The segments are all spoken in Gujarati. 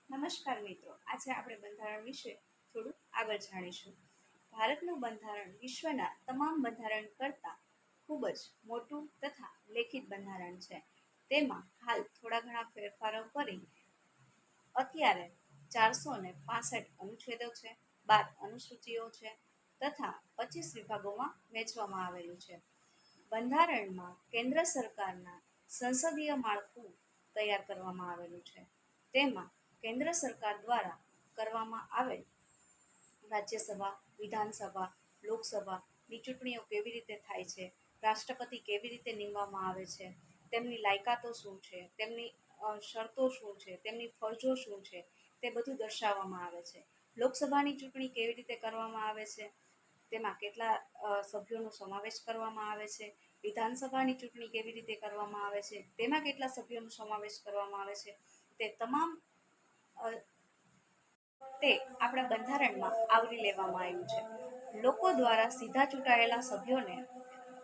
નમસ્કાર મિત્રો, આજે આપણે બંધારણ વિશે થોડું આગળ જાણીશું. ભારતનું બંધારણ વિશ્વના તમામ બંધારણ કરતાં ખૂબ જ મોટું તથા લેખિત બંધારણ છે. તેમાં હાલ થોડા ઘણા ફેરફારો કરી અત્યારે 465 અનુચ્છેદો છે, 12 અનુસૂચિઓ છે તથા 25 વિભાગોમાં વહેંચવામાં આવેલું છે. બંધારણમાં કેન્દ્ર સરકારના સંસદીય માળખું તૈયાર કરવામાં આવેલું છે. તેમાં કેન્દ્ર સરકાર દ્વારા કરવામાં આવેલ રાજ્યસભા, વિધાનસભા, લોકસભાની ચૂંટણીઓ કેવી રીતે થાય છે, રાષ્ટ્રપતિ કેવી રીતે નીમવામાં આવે છે, તેમની લાયકાતો શું છે, તેમની શરતો શું છે, તેમની ફરજો શું છે, તે બધું દર્શાવવામાં આવે છે. લોકસભાની ચૂંટણી કેવી રીતે કરવામાં આવે છે, તેમાં કેટલા સભ્યોનો સમાવેશ કરવામાં આવે છે, વિધાનસભાની ચૂંટણી કેવી રીતે કરવામાં આવે છે, તેમાં કેટલા સભ્યોનો સમાવેશ કરવામાં આવે છે, તે તમામ તે આપણા બંધારણમાં આવરી લેવામાં આવ્યું છે. લોકો દ્વારા સીધા ચૂંટાયેલા સભ્યોને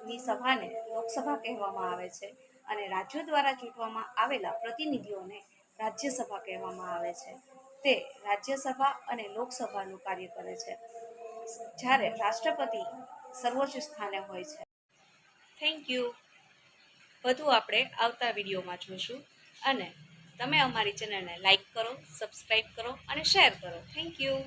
ની સભાને લોકસભા કહેવામાં આવે છે અને રાજ્યો દ્વારા ચૂંટવામાં આવેલા પ્રતિનિધિઓને રાજ્યસભા કહેવામાં આવે છે. તે રાજ્યસભા અને લોકસભાનું કાર્ય કરે છે, જ્યારે રાષ્ટ્રપતિ સર્વોચ્ચ સ્થાને હોય છે. Thank you. વધુ આપણે આવતા વિડીયોમાં જોઈશું અને તમે અમારી ચેનલને લાઈક કરો, સબસ્ક્રાઈબ કરો અને શેર કરો. Thank you.